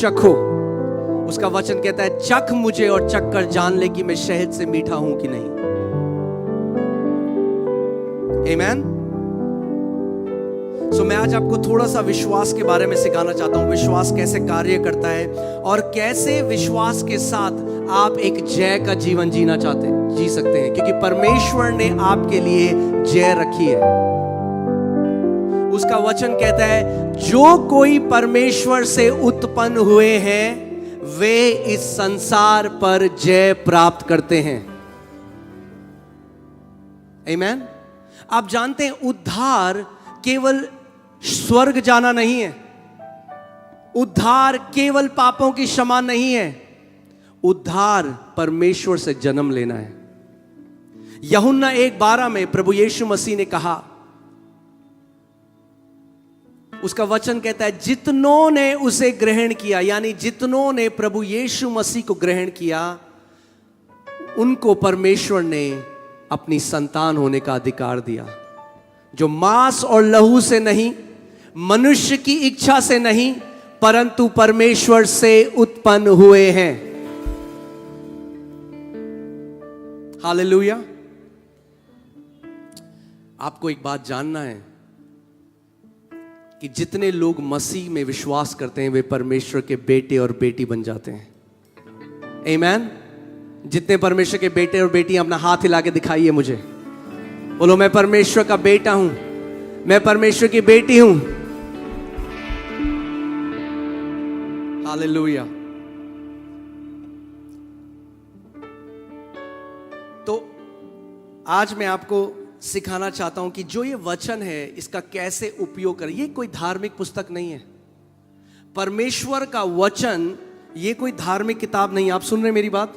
चखो। उसका वचन कहता है चख मुझे और चख कर जान ले कि मैं शहद से मीठा हूं कि नहीं। आमीन। सो मैं आज आपको थोड़ा सा विश्वास के बारे में सिखाना चाहता हूं, विश्वास कैसे कार्य करता है और कैसे विश्वास के साथ आप एक जय का जीवन जी सकते हैं, क्योंकि परमेश्वर ने आपके लिए जय रखी है। उसका वचन कहता है जो कोई परमेश्वर से उत्पन्न हुए हैं वे इस संसार पर जय प्राप्त करते हैं। आमीन। आप जानते हैं उद्धार केवल स्वर्ग जाना नहीं है, उद्धार केवल पापों की क्षमा नहीं है, उद्धार परमेश्वर से जन्म लेना है। यूहन्ना 1:12 में प्रभु यीशु मसीह ने कहा, उसका वचन कहता है जितनों ने उसे ग्रहण किया, यानी जितनों ने प्रभु यीशु मसीह को ग्रहण किया उनको परमेश्वर ने अपनी संतान होने का अधिकार दिया, जो मांस और लहू से नहीं, मनुष्य की इच्छा से नहीं, परंतु परमेश्वर से उत्पन्न हुए हैं। हालेलुया। आपको एक बात जानना है कि जितने लोग मसीह में विश्वास करते हैं वे परमेश्वर के बेटे और बेटी बन जाते हैं। आमीन। जितने परमेश्वर के बेटे और बेटी, अपना हाथ हिला के दिखाइए मुझे, बोलो मैं परमेश्वर का बेटा हूं, मैं परमेश्वर की बेटी हूं। हालेलुया। तो आज मैं आपको सिखाना चाहता हूं कि जो ये वचन है इसका कैसे उपयोग करें। ये कोई धार्मिक पुस्तक नहीं है, परमेश्वर का वचन ये कोई धार्मिक किताब नहीं है। आप सुन रहे हैं मेरी बात?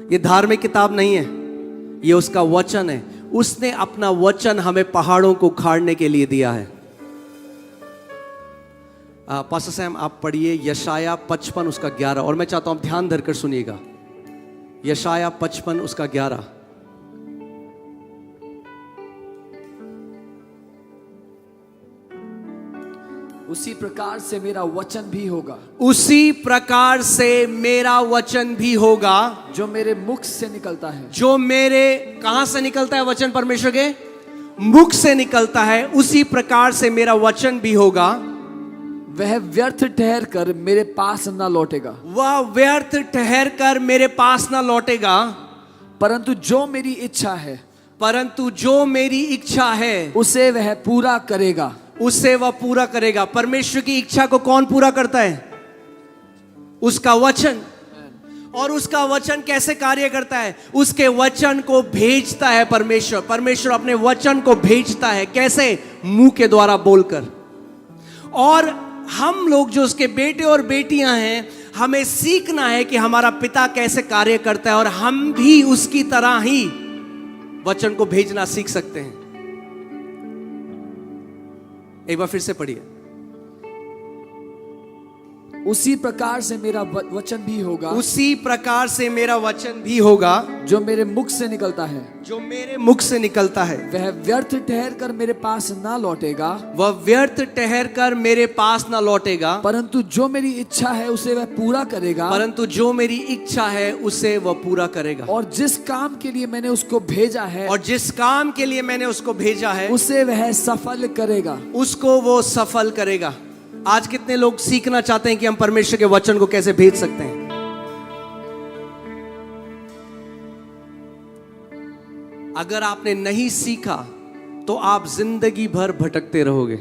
ये धार्मिक किताब नहीं है, ये उसका वचन है। उसने अपना वचन हमें पहाड़ों को उखाड़ने के लिए दिया है। पास्टर सैम आप पढ़िए यशाया 55 उसका 11, और मैं चाहता हूं आप ध्यान धरकर सुनिएगा। यशाया 55 उसका 11। उसी प्रकार से मेरा वचन भी होगा, उसी प्रकार से मेरा वचन भी होगा जो मेरे मुख से निकलता है। जो मेरे कहां से निकलता है? वचन परमेश्वर के मुख से निकलता है। उसी प्रकार से मेरा वचन भी होगा, वह व्यर्थ ठहर कर मेरे पास न लौटेगा, वह व्यर्थ ठहर कर मेरे पास ना लौटेगा, परंतु जो मेरी इच्छा है, परंतु जो मेरी इच्छा है उसे वह पूरा करेगा। उसे वह पूरा करेगा। परमेश्वर की इच्छा को कौन पूरा करता है? उसका वचन। और उसका वचन कैसे कार्य करता है? उसके वचन को भेजता है परमेश्वर। परमेश्वर अपने वचन को भेजता है। कैसे? मुंह के द्वारा बोलकर। और हम लोग जो उसके बेटे और बेटियां हैं, हमें सीखना है कि हमारा पिता कैसे कार्य करता है और हम भी उसकी तरह ही वचन को भेजना सीख सकते हैं। एक बार फिर से पढ़िए। उसी प्रकार से मेरा वचन भी होगा, उसी प्रकार से मेरा वचन भी होगा जो मेरे मुख से निकलता है, जो मेरे मुख से निकलता है। वह व्यर्थ ठहर कर मेरे पास ना लौटेगा, वह व्यर्थ ठहर कर मेरे पास ना लौटेगा, परंतु जो मेरी इच्छा है उसे वह पूरा करेगा, परंतु जो मेरी इच्छा है उसे वह पूरा करेगा। और जिस काम के लिए मैंने उसको भेजा है, और जिस काम के लिए मैंने उसको भेजा है उसे वह सफल करेगा। उसको वो सफल करेगा। आज कितने लोग सीखना चाहते हैं कि हम परमेश्वर के वचन को कैसे भेज सकते हैं? अगर आपने नहीं सीखा तो आप जिंदगी भर भटकते रहोगे।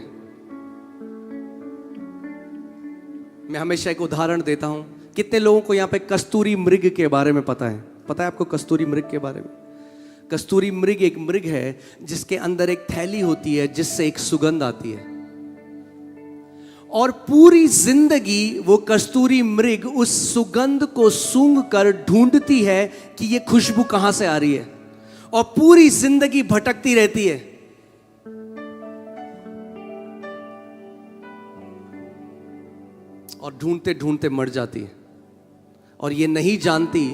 मैं हमेशा एक उदाहरण देता हूं। कितने लोगों को यहां पे कस्तूरी मृग के बारे में पता है? पता है आपको कस्तूरी मृग के बारे में? कस्तूरी मृग एक मृग है जिसके अंदर एक थैली होती है जिससे एक सुगंध आती है, और पूरी जिंदगी वो कस्तूरी मृग उस सुगंध को सूंघ कर ढूंढती है कि ये खुशबू कहां से आ रही है, और पूरी जिंदगी भटकती रहती है। और ढूंढते ढूंढते मर जाती है, और ये नहीं जानती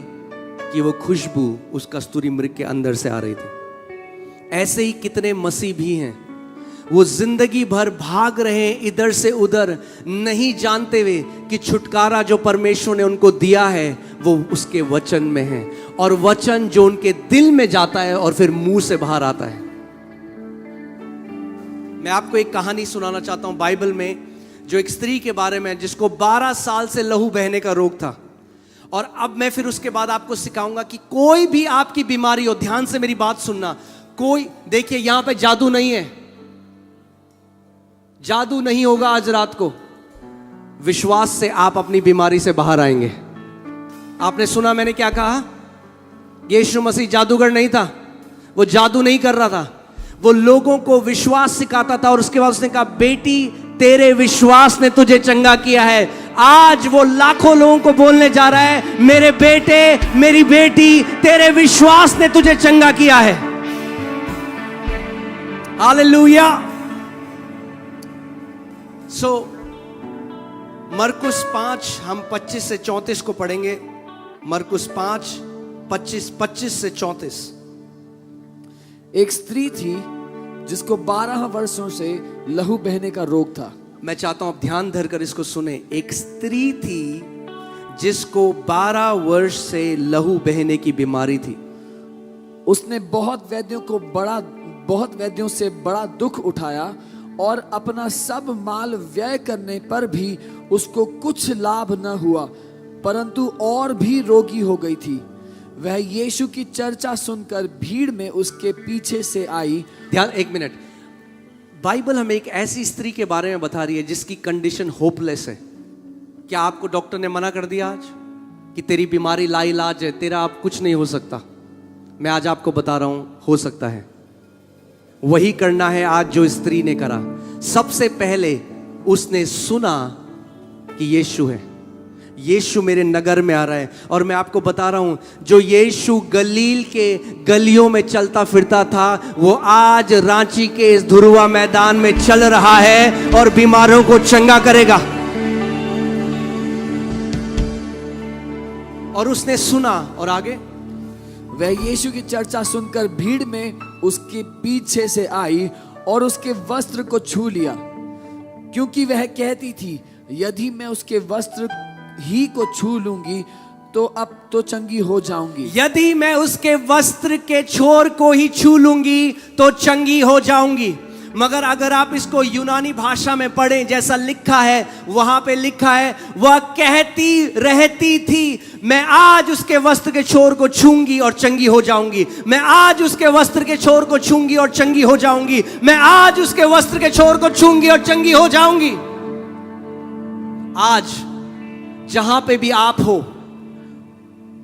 कि वो खुशबू उस कस्तूरी मृग के अंदर से आ रही थी। ऐसे ही कितने मसीह भी हैं, वो जिंदगी भर भाग रहे हैं इधर से उधर, नहीं जानते हुए कि छुटकारा जो परमेश्वर ने उनको दिया है वो उसके वचन में है, और वचन जो उनके दिल में जाता है और फिर मुंह से बाहर आता है। मैं आपको एक कहानी सुनाना चाहता हूं बाइबल में, जो एक स्त्री के बारे में जिसको 12 साल से लहू बहने का रोग था। और अब मैं फिर उसके बाद आपको सिखाऊंगा कि कोई भी आपकी बीमारी हो, ध्यान से मेरी बात सुनना, कोई, देखिए यहां पे जादू नहीं है, जादू नहीं होगा आज रात को। विश्वास से आप अपनी बीमारी से बाहर आएंगे। आपने सुना मैंने क्या कहा? यीशु मसीह जादूगर नहीं था, वो जादू नहीं कर रहा था, वो लोगों को विश्वास सिखाता था। और उसके बाद उसने कहा, बेटी तेरे विश्वास ने तुझे चंगा किया है। आज वो लाखों लोगों को बोलने जा रहा है, मेरे बेटे मेरी बेटी तेरे विश्वास ने तुझे चंगा किया है। हालेलुया। सो मरकुस 5 हम 25 से 34 को पढ़ेंगे। मरकुस 5 25 से 34। एक स्त्री थी जिसको 12 वर्षों से लहू बहने का रोग था। मैं चाहता हूं आप ध्यान धरकर इसको सुने। एक स्त्री थी जिसको 12 वर्ष से लहू बहने की बीमारी थी। उसने बहुत वैद्यों से बड़ा दुख उठाया, और अपना सब माल व्यय करने पर भी उसको कुछ लाभ न हुआ, परंतु और भी रोगी हो गई थी। वह यीशु की चर्चा सुनकर भीड़ में उसके पीछे से आई। ध्यान, एक मिनट। बाइबल हमें एक ऐसी स्त्री के बारे में बता रही है जिसकी कंडीशन होपलेस है। क्या आपको डॉक्टर ने मना कर दिया आज कि तेरी बीमारी लाइलाज है, तेरा अब कुछ नहीं हो सकता? मैं आज आपको बता रहा हूं, हो सकता है। वही करना है आज जो स्त्री ने करा। सबसे पहले उसने सुना कि यीशु है, यीशु मेरे नगर में आ रहा है। और मैं आपको बता रहा हूं, जो यीशु गलील के गलियों में चलता फिरता था, वो आज रांची के इस धुरुआ मैदान में चल रहा है और बीमारों को चंगा करेगा। और उसने सुना, और आगे, वह यीशु की चर्चा सुनकर भीड़ में उसके पीछे से आई और उसके वस्त्र को छू लिया, क्योंकि वह कहती थी, यदि मैं उसके वस्त्र ही को छू लूंगी तो अब तो चंगी हो जाऊंगी। यदि मैं उसके वस्त्र के छोर को ही छू लूंगी तो चंगी हो जाऊंगी। मगर अगर आप इसको यूनानी भाषा में पढ़ें, जैसा लिखा है, वहां पे लिखा है, वह कहती रहती थी, मैं आज उसके वस्त्र के छोर को छूंगी और चंगी हो जाऊंगी। मैं आज उसके वस्त्र के छोर को छूंगी और चंगी हो जाऊंगी। मैं आज उसके वस्त्र के छोर को छूंगी और चंगी हो जाऊंगी। आज जहां पे भी आप हो,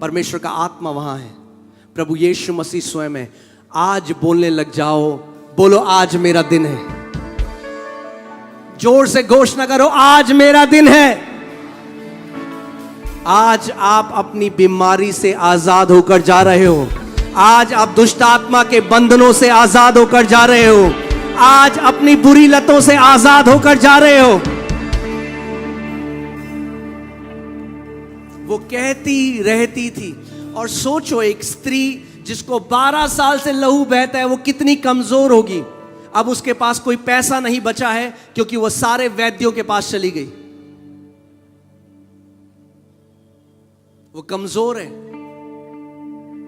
परमेश्वर का आत्मा वहां है, प्रभु यीशु मसीह स्वयं है। आज बोलने लग जाओ, बोलो आज मेरा दिन है। जोर से घोषणा करो, आज मेरा दिन है। आज आप अपनी बीमारी से आजाद होकर जा रहे हो। आज आप दुष्ट आत्मा के बंधनों से आजाद होकर जा रहे हो। आज अपनी बुरी लतों से आजाद होकर जा रहे हो। वो कहती रहती थी। और सोचो, एक स्त्री जिसको 12 साल से लहू बहता है, वो कितनी कमजोर होगी। अब उसके पास कोई पैसा नहीं बचा है, क्योंकि वो सारे वैद्यों के पास चली गई। वो कमजोर है।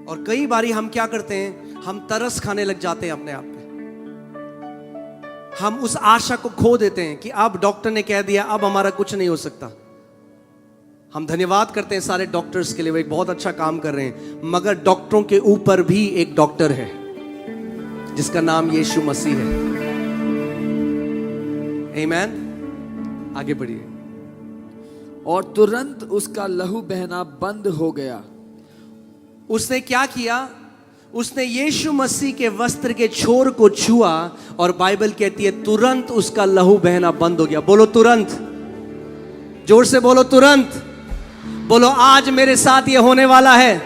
और कई बारी हम क्या करते हैं, हम तरस खाने लग जाते हैं अपने आप पे। हम उस आशा को खो देते हैं कि अब डॉक्टर ने कह दिया, अब हमारा कुछ नहीं हो सकता। हम धन्यवाद करते हैं सारे डॉक्टर्स के लिए, वो एक बहुत अच्छा काम कर रहे हैं। मगर डॉक्टरों के ऊपर भी एक डॉक्टर है जिसका नाम यीशु मसीह है। आमीन। आगे बढ़िए। और तुरंत उसका लहू बहना बंद हो गया। उसने क्या किया? उसने यीशु मसीह के वस्त्र के छोर को छुआ, और बाइबल कहती है तुरंत उसका लहू बहना बंद हो गया। बोलो तुरंत, जोर से बोलो तुरंत। बोलो, आज मेरे साथ ये होने वाला है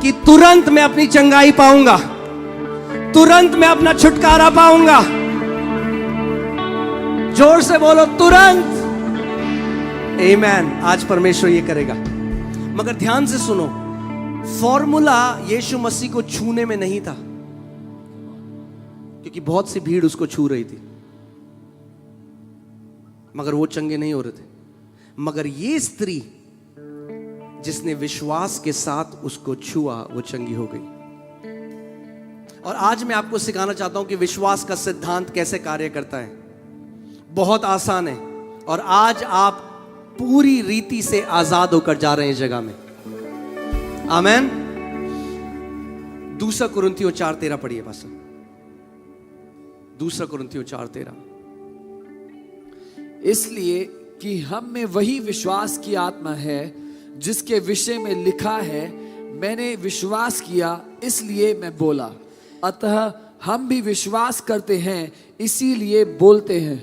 कि तुरंत मैं अपनी चंगाई पाऊंगा, तुरंत मैं अपना छुटकारा पाऊंगा। जोर से बोलो तुरंत। आमीन। आज परमेश्वर ये करेगा। मगर ध्यान से सुनो, फॉर्मूला यीशु मसीह को छूने में नहीं था, क्योंकि बहुत सी भीड़ उसको छू रही थी, मगर वो चंगे नहीं हो रहे थे। मगर ये स्त्री जिसने विश्वास के साथ उसको छुआ, वो चंगी हो गई। और आज मैं आपको सिखाना चाहता हूं कि विश्वास का सिद्धांत कैसे कार्य करता है। बहुत आसान है, और आज आप पूरी रीति से आजाद होकर जा रहे हैं इस जगह में। आमेन। 2 कुरिन्थियों 4:13 पढ़िए बस। 2 कुरिन्थियों 4:13। इसलिए कि हम में वही विश्वास की आत्मा है जिसके विषय में लिखा है, मैंने विश्वास किया इसलिए मैं बोला। अतः हम भी विश्वास करते हैं इसीलिए बोलते हैं।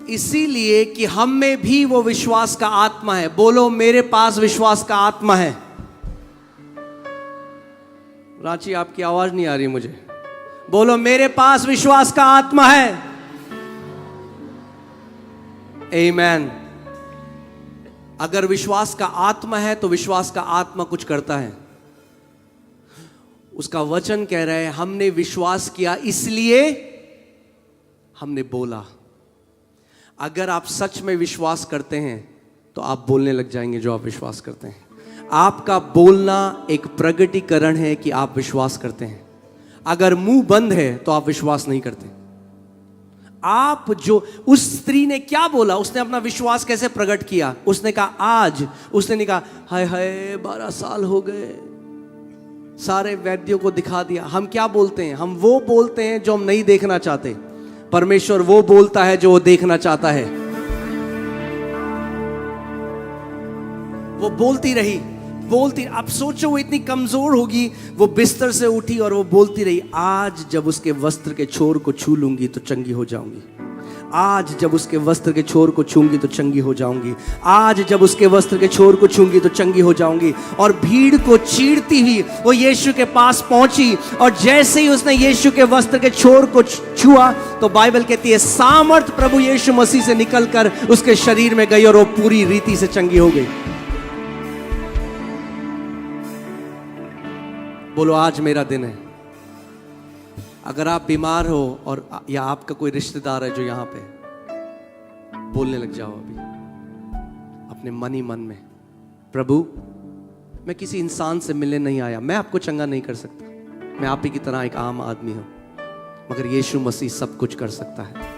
इसीलिए कि हम में भी वो विश्वास का आत्मा है। बोलो, मेरे पास विश्वास का आत्मा है। रांची, आपकी आवाज नहीं आ रही मुझे। बोलो, मेरे पास विश्वास का आत्मा है। आमेन। अगर विश्वास का आत्मा है तो विश्वास का आत्मा कुछ करता है। उसका वचन कह रहा है, हमने विश्वास किया इसलिए हमने बोला। अगर आप सच में विश्वास करते हैं तो आप बोलने लग जाएंगे जो आप विश्वास करते हैं। आपका बोलना एक प्रगटीकरण है कि आप विश्वास करते हैं। अगर मुंह बंद है तो आप विश्वास नहीं करते। आप जो, उस स्त्री ने क्या बोला, उसने अपना विश्वास कैसे प्रकट किया? उसने कहा आज, उसने नहीं कहा हाय हाय 12 साल हो गए, सारे वैद्यों को दिखा दिया। हम क्या बोलते हैं? हम वो बोलते हैं जो हम नहीं देखना चाहते। परमेश्वर वो बोलता है जो वो देखना चाहता है। वो बोलती रही, बोलती। अब सोचो, वो इतनी कमजोर होगी, वो बिस्तर से उठी और वो बोलती रही, आज जब उसके वस्त्र के छोर को छू लूंगी तो चंगी हो जाऊंगी। आज जब उसके वस्त्र के छोर को छूंगी तो चंगी हो जाऊंगी। आज जब उसके वस्त्र के छोर को छूंगी तो चंगी हो जाऊंगी। और भीड़ को चीरती हुई वो यीशु के पास पहुंची, और जैसे ही उसने यीशु के वस्त्र के छोर को छुआ तो बाइबल कहती है सामर्थ प्रभु यीशु मसीह से निकलकर उसके शरीर में गई और वो पूरी रीति से चंगी हो गई। बोलो, आज मेरा दिन है। अगर आप बीमार हो और या आपका कोई रिश्तेदार है जो यहाँ पे, बोलने लग जाओ अभी अपने मन ही मन में, प्रभु मैं किसी इंसान से मिलने नहीं आया, मैं आपको चंगा नहीं कर सकता, मैं आप ही की तरह एक आम आदमी हूं, मगर यीशु मसीह सब कुछ कर सकता है।